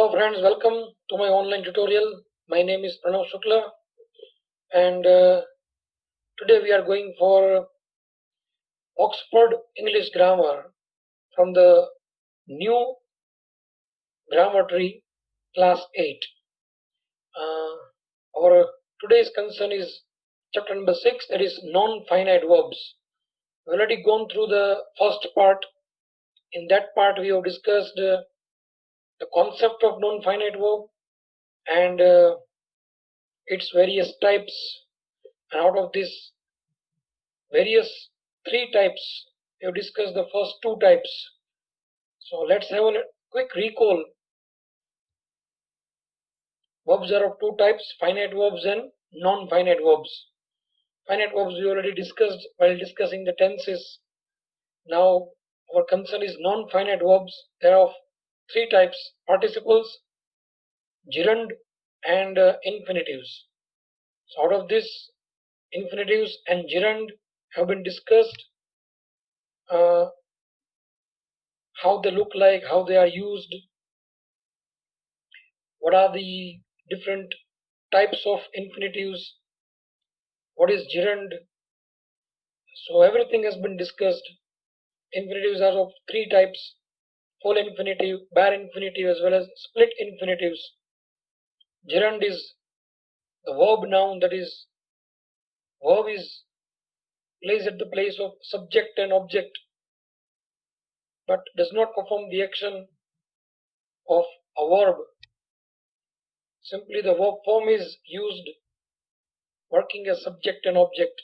Hello friends, welcome to my online tutorial. My name is Pranav Shukla and today we are going for Oxford English Grammar from the new grammar tree class 8. Our today's concern is chapter number 6, that is non-finite verbs. We have already gone through the first part. In that part we have discussed the concept of non-finite verb and its various types, and out of this various three types we have discussed the first two types. So let's have a quick recall. Verbs are of two types, finite verbs and non-finite verbs. Finite verbs we already discussed while discussing the tenses. Now our concern is non-finite verbs. There are of three types: participles, gerund and infinitives. So out of this, infinitives and gerund have been discussed, how they look like, how they are used, what are the different types of infinitives, what is gerund. So everything has been discussed. Infinitives are of three types: full infinitive, bare infinitive, as well as split infinitives. Gerund is the verb noun, that is, verb is placed at the place of subject and object but does not perform the action of a verb. Simply the verb form is used working as subject and object.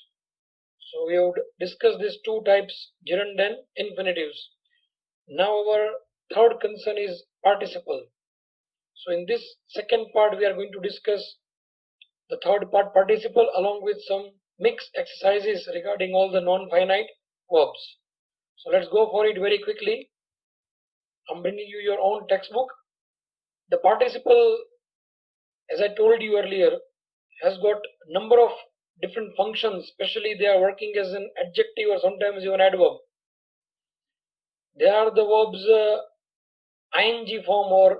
So we would discuss these two types, gerund and infinitives. Now our third concern is participle. So in this second part we are going to discuss the third part, participle, along with some mixed exercises regarding all the non-finite verbs. So let's go for it very quickly. I'm bringing you your own textbook. The participle, as I told you earlier, has got number of different functions, especially they are working as an adjective or sometimes even adverb. They are the verbs ing form or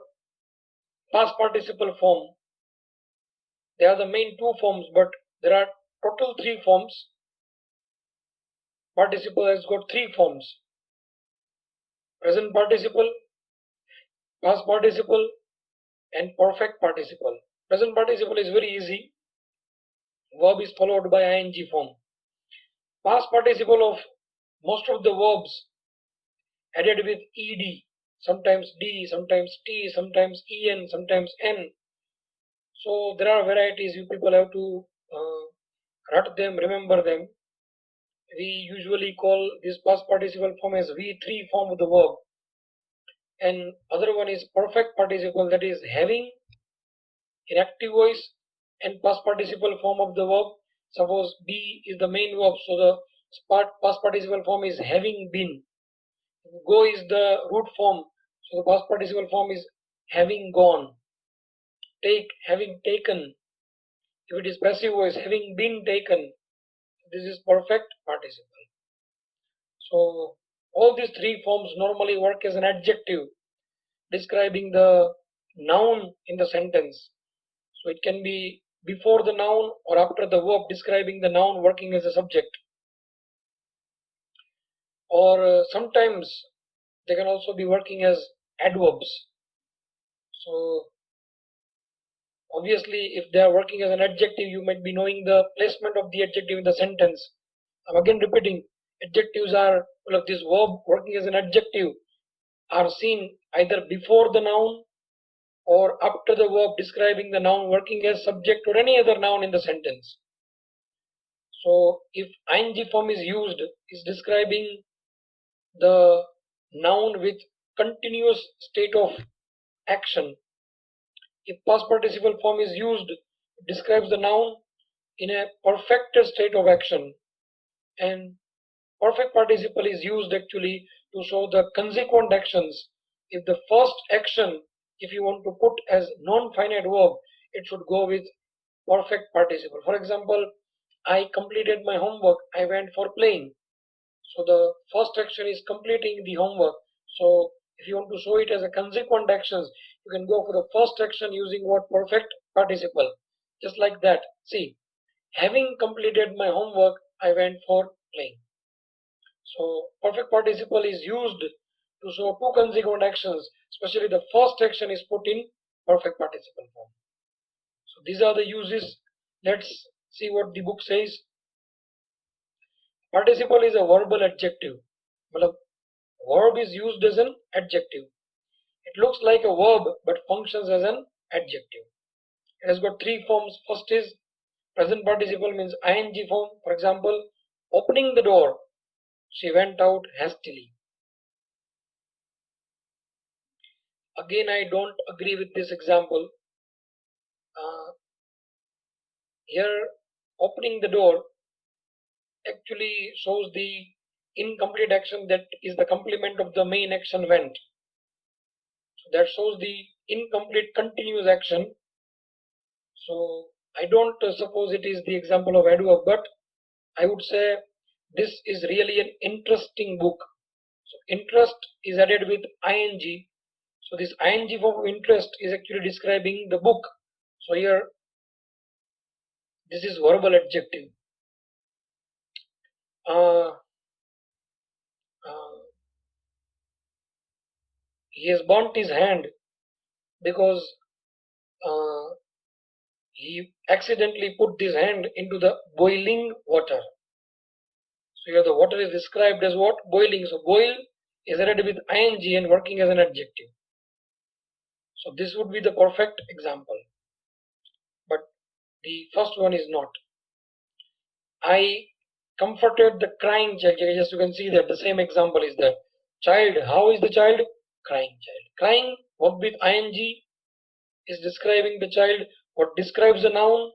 past participle form. They are the main two forms, but there are total three forms. Participle has got three forms: present participle, past participle and perfect participle. Present participle is very easy. Verb is followed by ing form. Past participle of most of the verbs added with ed, sometimes d, sometimes t, sometimes en, sometimes n. So there are varieties. You people have to rut them, remember them. We usually call this past participle form as V3 form of the verb. And other one is perfect participle, that is having in active voice and past participle form of the verb. Suppose be is the main verb, so the past participle form is having been. Go is the root form, so the past participle form is having gone. Take, having taken. If it is passive voice, having been taken. This is perfect participle. So all these three forms normally work as an adjective describing the noun in the sentence. So it can be before the noun or after the verb describing the noun working as a subject. Or sometimes they can also be working as adverbs. So obviously if they are working as an adjective, you might be knowing the placement of the adjective in the sentence. I'm again repeating, adjectives are, well, this verb working as an adjective are seen either before the noun or after the verb describing the noun working as subject or any other noun in the sentence. So if ing form is used, is describing the noun with continuous state of action. If past participle form is used, it describes the noun in a perfected state of action. And perfect participle is used actually to show the consequent actions. If the first action, if you want to put as non-finite verb, it should go with perfect participle. For example, I completed my homework, I went for playing. So the first action is completing the homework. So if you want to show it as a consequent actions, you can go for the first action using what? Perfect participle. Just like that. See, having completed my homework, I went for playing. So perfect participle is used to show two consequent actions, especially the first action is put in perfect participle form. So these are the uses. Let's see what the book says. Participle is a verbal adjective. Verb is used as an adjective. It looks like a verb but functions as an adjective. It has got three forms. First is present participle, means ing form. For example, opening the door, she went out hastily. Again, I don't agree with this example. Here, opening the door actually shows the incomplete action that is the complement of the main action went. So that shows the incomplete continuous action. So I don't suppose it is the example of adverb, but I would say this is really an interesting book. So interest is added with ing. So this ing form of interest is actually describing the book. So here this is verbal adjective. He has burnt his hand because he accidentally put his hand into the boiling water. So here the water is described as what? Boiling. So boil is added with ing and working as an adjective. So this would be the perfect example. But the first one is not. I comforted the crying child. Just you can see that the same example is there. Child, how is the child? Crying child. Crying, verb with ing is describing the child. What describes the noun?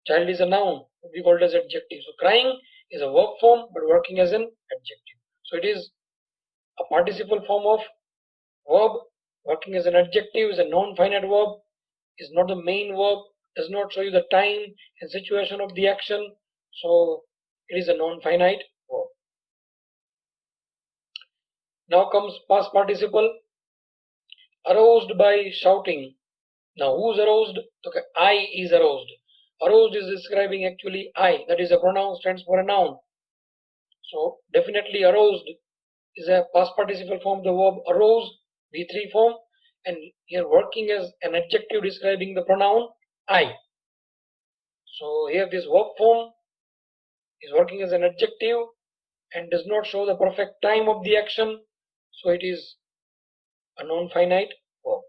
Child is a noun, would be called as adjective. So crying is a verb form but working as an adjective. So it is a participle form of verb working as an adjective, is a non-finite verb, is not the main verb, does not show you the time and situation of the action. So it is a non-finite verb. Now comes past participle. Aroused by shouting. Now who's aroused? Okay, I is aroused. Aroused is describing actually I, that is a pronoun, stands for a noun. So definitely aroused is a past participle form of the verb arouse, V3 form, and here working as an adjective describing the pronoun I. So here this verb form is working as an adjective and does not show the perfect time of the action, so it is a non-finite verb.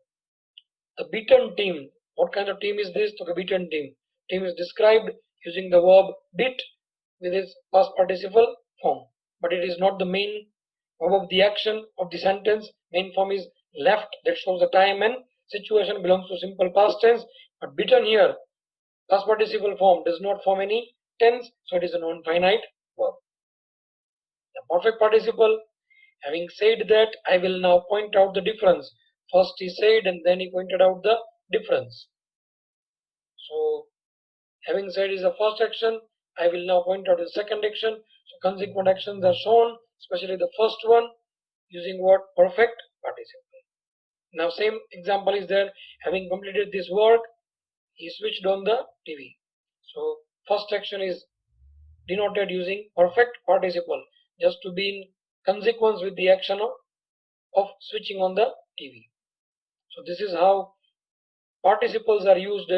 The beaten team. What kind of team is this? The beaten team. Team is described using the verb beat with its past participle form, but it is not the main verb of the action of the sentence. Main form is left, that shows the time and situation, belongs to simple past tense, but beaten here, past participle form, does not form any tense, so it is a non-finite verb. The perfect participle, having said that, I will now point out the difference. First he said and then he pointed out the difference. So having said is the first action, I will now point out the second action. So consequent actions are shown, especially the first one, using what? Perfect participle. Now same example is there. Having completed this work, he switched on the TV. So first action is denoted using perfect participle, just to be in consequence with the action of switching on the TV. So this is how participles are used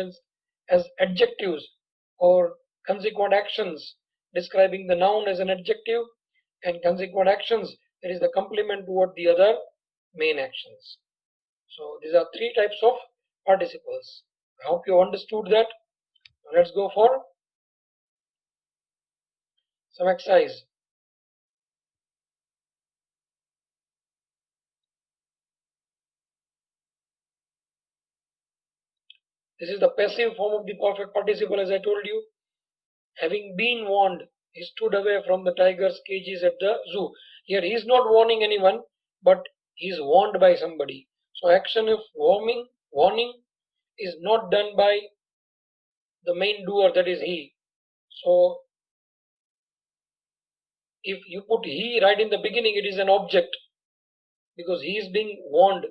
as adjectives or consequent actions, describing the noun as an adjective, and consequent actions, that is the complement toward the other main actions. So these are three types of participles. I hope you understood that. Now let's go for some exercise. This is the passive form of the perfect participle, as I told you. Having been warned, he stood away from the tiger's cages at the zoo. Here he is not warning anyone, but he is warned by somebody. So action of warning is not done by the main doer, that is he. So if you put he right in the beginning, it is an object because he is being warned.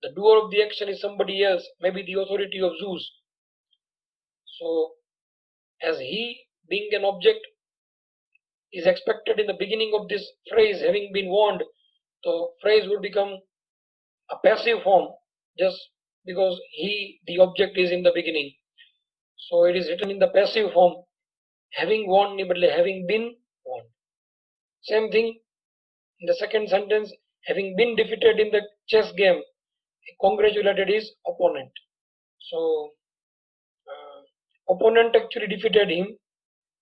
The doer of the action is somebody else, maybe the authority of Zeus. So as he being an object is expected in the beginning of this phrase, having been warned, the phrase would become a passive form just because he, the object, is in the beginning. So it is written in the passive form, having warned, having been warned. Same thing in the second sentence, having been defeated in the chess game, congratulated his opponent. So opponent actually defeated him,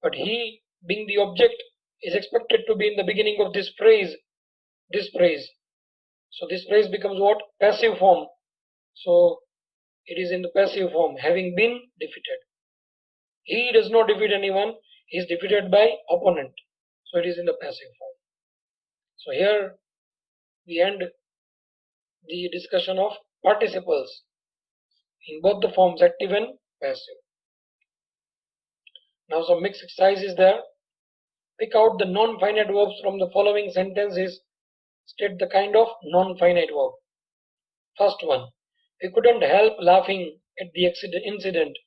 but he, being the object, is expected to be in the beginning of this phrase. So this phrase becomes what? Passive form. So it is in the passive form, having been defeated. He does not defeat anyone, he is defeated by opponent. So it is in the passive form. So here we end the discussion of participles in both the forms, active and passive. Now some mixed exercises there. Pick out the non-finite verbs from the following sentences. State the kind of non-finite verb. First one, we couldn't help laughing at the incident.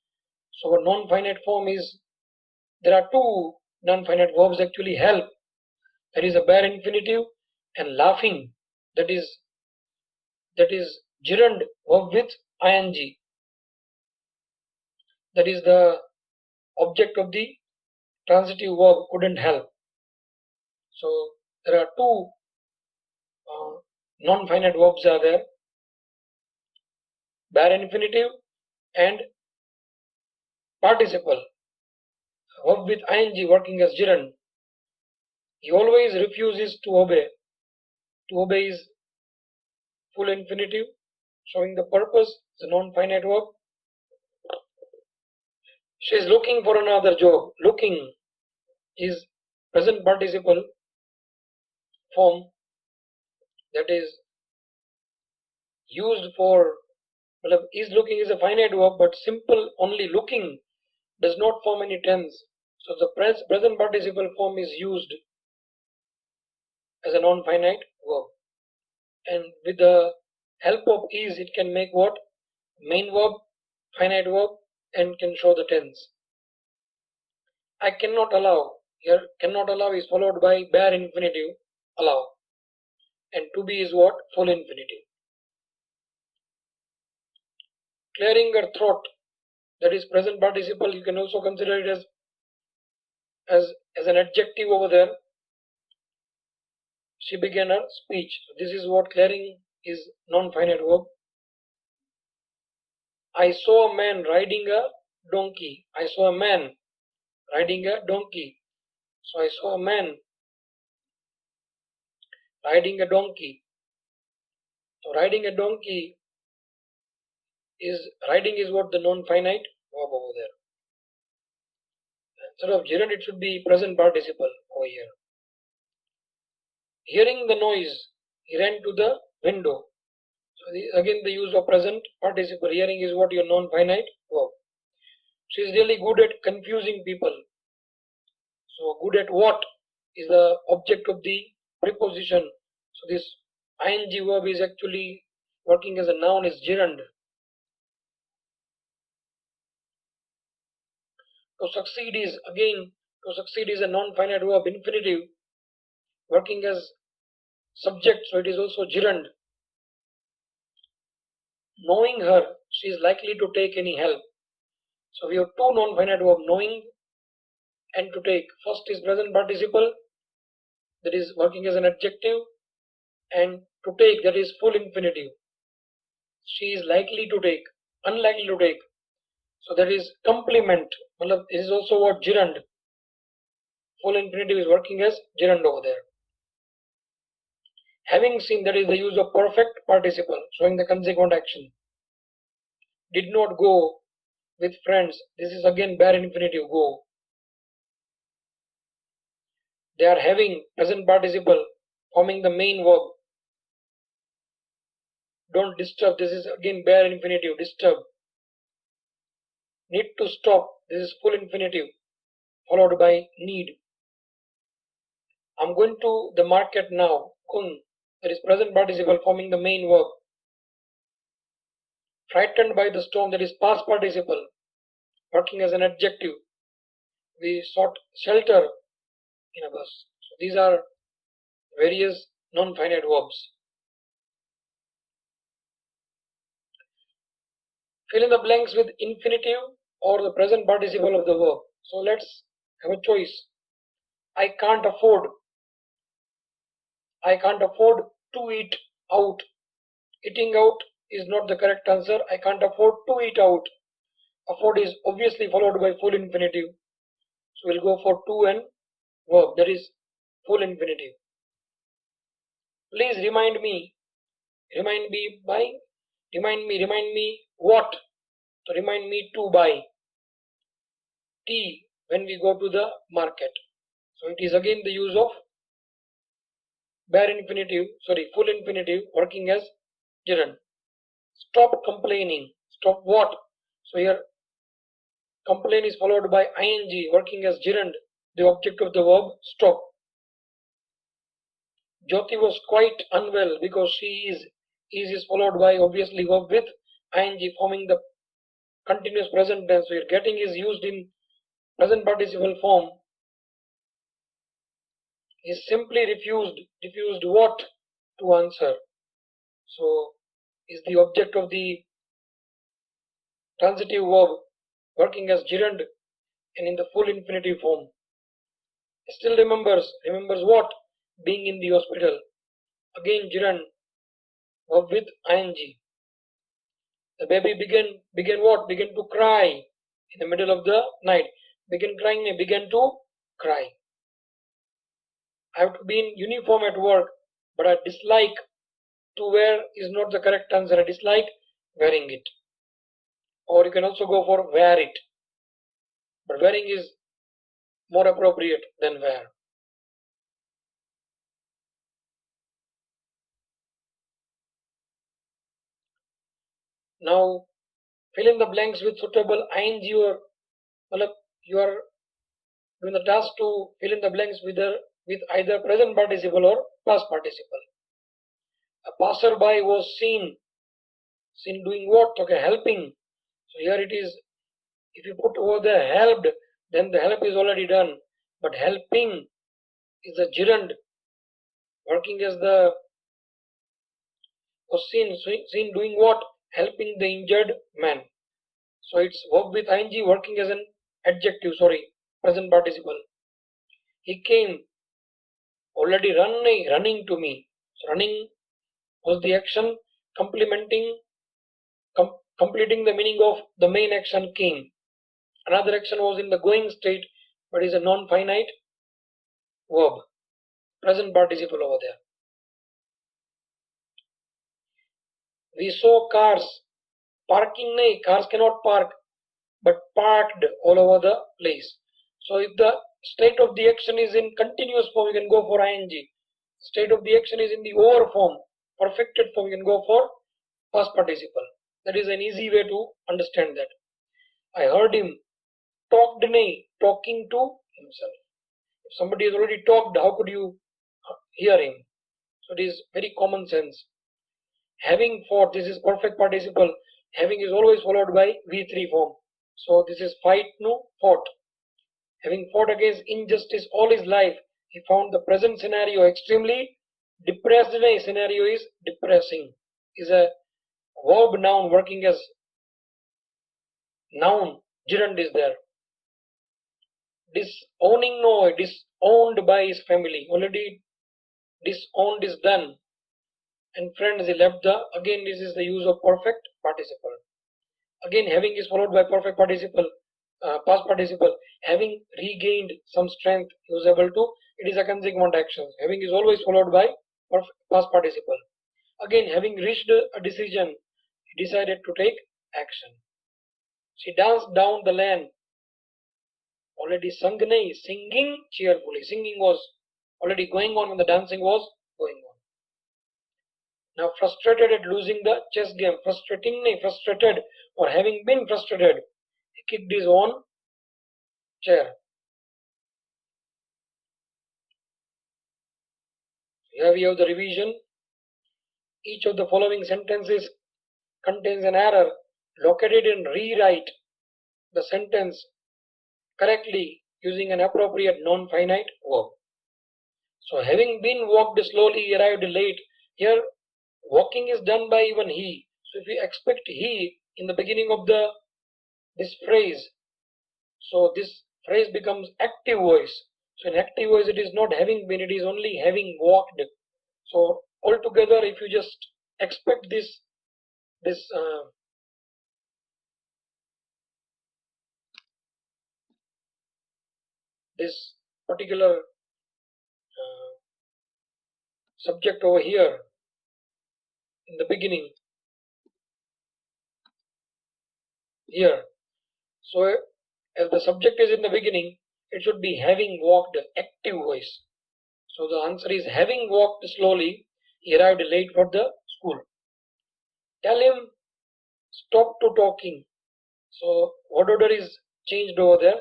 So a non-finite form is, there are two non-finite verbs actually: help, that is a bare infinitive, and laughing, that is gerund verb with ing, that is the object of the transitive verb couldn't help. So there are two non-finite verbs are there: bare infinitive and participle, verb with ing working as gerund. He always refuses to obey. To obey is full infinitive, showing the purpose, the non-finite verb. She is looking for another job. Looking is present participle form that is used for, is looking is a finite verb, but simple only looking does not form any tense. So the present participle form is used as a non-finite verb. And with the help of is, it can make what? Main verb, finite verb, and can show the tense. I cannot allow. Here cannot allow is followed by bare infinitive, allow. And to be is what? Full infinitive. Clearing her throat, that is present participle. You can also consider it as an adjective over there. She began her speech. This is what clearing is, non-finite verb. I saw a man riding a donkey. I saw a man riding a donkey. So I saw a man riding a donkey. So riding a donkey is, riding is what? The non-finite verb over there. Instead of gerund, it should be present participle over here. Hearing the noise, he ran to the window. So again the use of present participle. Hearing is what? Your non-finite verb. She is really good at confusing people. So good at what is the object of the preposition. So this ing verb is actually working as a noun, is gerund. To succeed is, again, to succeed is a non-finite verb, infinitive, working as subject, so it is also gerund. Knowing her, she is likely to take any help. So we have two non-finite verbs, knowing and to take. First is present participle, that is working as an adjective, and to take, that is full infinitive. She is likely to take, unlikely to take. So that is complement. This is also what? Gerund. Full infinitive is working as gerund over there. Having seen, that is the use of perfect participle, showing the consequent action. Did not go with friends. This is again bare infinitive, go. They are having, present participle, forming the main verb. Don't disturb. This is again bare infinitive, disturb. Need to stop. This is full infinitive, followed by need. I'm going to the market now. Kun. That is present participle forming the main verb. Frightened by the storm, that is past participle, working as an adjective. We sought shelter in a bus. So these are various non-finite verbs. Fill in the blanks with infinitive or the present participle of the verb. So let's have a choice. I can't afford to eat out. Eating out is not the correct answer. I can't afford to eat out. Afford is obviously followed by full infinitive. So we'll go for to and verb, that is full infinitive. Please remind me. Remind me what? So remind me to buy tea when we go to the market. So it is again the use of full infinitive working as gerund. Stop complaining. Stop what? So here complain is followed by ing working as gerund, the object of the verb stop. Jyoti was quite unwell because she is followed by obviously verb with ing forming the continuous present tense. So here getting is used in present participle form. He simply refused what? To answer. So is the object of the transitive verb working as gerund and in the full infinitive form. Still remembers what? Being in the hospital. Again gerund, verb with ing. The baby began what? Began to cry in the middle of the night. Began to cry. I have to be in uniform at work, but I dislike to wear is not the correct answer. I dislike wearing it. Or you can also go for wear it. But wearing is more appropriate than wear. Now fill in the blanks with suitable ing or you are given the task to fill in the blanks with either present participle or past participle. A passerby was seen doing what? Okay, helping. So here it is, if you put over there helped, then the help is already done. But helping is a gerund working as the was seen doing what? Helping the injured man. So it's verb with ing working as an adjective, present participle. He came already running to me. So running was the action completing the meaning of the main action came. Another action was in the going state, but is a non-finite verb, present participle over there. We saw cars parking. Cars cannot park, but parked all over the place. So if the state of the action is in continuous form, you can go for ing. State of the action is in the over form, perfected form, you can go for past participle. That is an easy way to understand that. I heard him talking to himself. If somebody has already talked, how could you hear him? So it is very common sense. Having fought, this is perfect participle. Having is always followed by V3 form. So this is fought. Having fought against injustice all his life, he found the present scenario extremely depressed. Scenario is depressing. Is a verb noun working as noun. Gerund is there. Disowned by his family. Already disowned is done. And friends, he left again this is the use of perfect participle. Again having is followed by perfect participle, past participle. Having regained some strength, he was able to. It is a consequent action. Having is always followed by past participle. Again having reached a decision, he decided to take action. She danced down the lane. Already singing cheerfully. Singing was already going on when the dancing was going on. Now frustrated at losing the chess game. Frustrated or having been frustrated, he kicked his own chair. Here we have the revision. Each of the following sentences contains an error, locate it and rewrite the sentence correctly using an appropriate non-finite verb. So having been walked slowly, he arrived late. Here walking is done by even he. So if we expect he in the beginning of this phrase, so this phrase becomes active voice. So in active voice it is not having been, it is only having walked. So altogether if you just expect this particular subject over here in the beginning here, so as the subject is in the beginning, it should be having walked, active voice. So the answer is having walked slowly, he arrived late for the school. Tell him stop to talking. So word order is changed over there.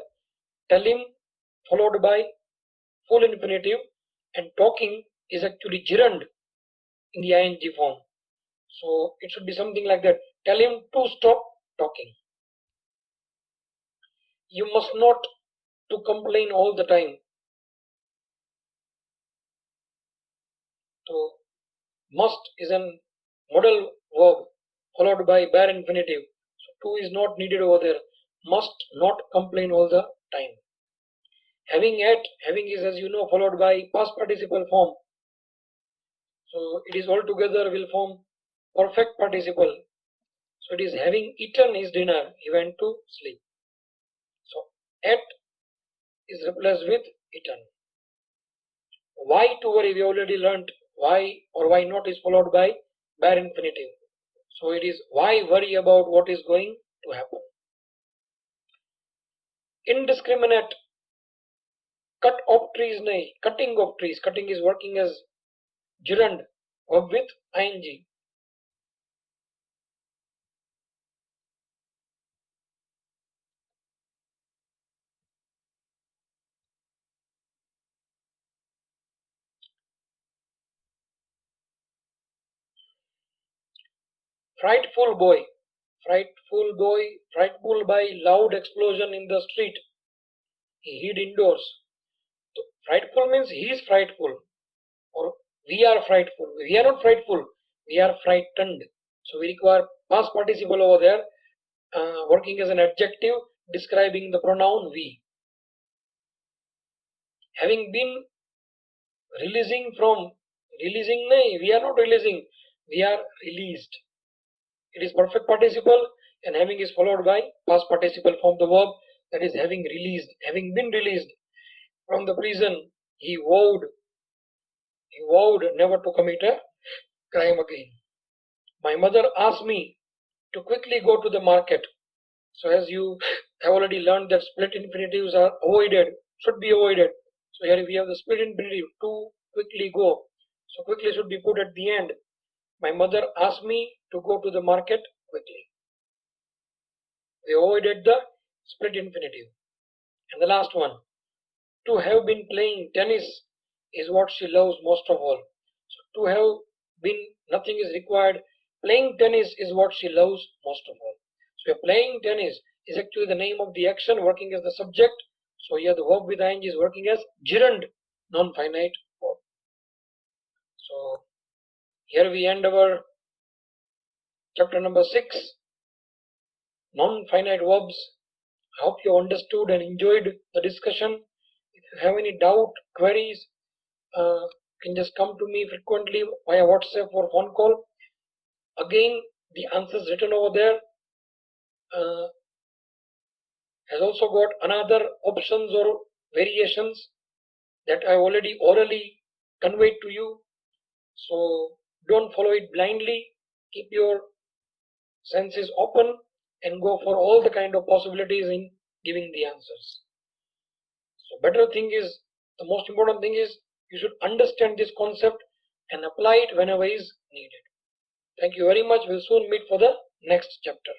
Tell him followed by full infinitive, and talking is actually gerund in the ing form. So it should be something like that. Tell him to stop talking. You must not to complain all the time. So must is a modal verb followed by bare infinitive. So to is not needed over there. Must not complain all the time. Having is, as you know, followed by past participle form. So it is altogether will form perfect participle. So it is having eaten his dinner, he went to sleep. So ate is replaced with eaten. Why to worry, we already learnt why or why not is followed by bare infinitive. So it is why worry about what is going to happen. Indiscriminate, cut of trees, nahi, cutting of trees. Cutting is working as gerund verb with ing. Frightful boy, frightful by loud explosion in the street. He hid indoors. So frightful means he is frightful, or we are frightful. We are not frightful, we are frightened. So we require past participle over there, working as an adjective describing the pronoun we. Having been releasing from, releasing, nahi, we are not releasing, we are released. It is perfect participle, and having is followed by past participle form the verb, that is having released. Having been released from the prison, he vowed never to commit a crime again. My mother asked me to quickly go to the market. So as you have already learned that split infinitives are avoided, should be avoided. So here we have the split infinitive, to quickly go. So quickly should be put at the end. My mother asked me to go to the market quickly. We avoided the split infinitive. And the last one, to have been playing tennis is what she loves most of all. So to have been, nothing is required. Playing tennis is what she loves most of all. So playing tennis is actually the name of the action working as the subject. So here the verb with ing is working as gerund non-finite verb. So here we end our chapter number 6, non-finite verbs. I hope you understood and enjoyed the discussion. If you have any doubt, queries, can just come to me frequently via WhatsApp or phone call. Again, the answers written over there has also got another options or variations that I already orally conveyed to you. So don't follow it blindly. Keep your senses open and go for all the kind of possibilities in giving the answers. So better thing is, the most important thing is, you should understand this concept and apply it whenever is needed. Thank you very much. We'll soon meet for the next chapter.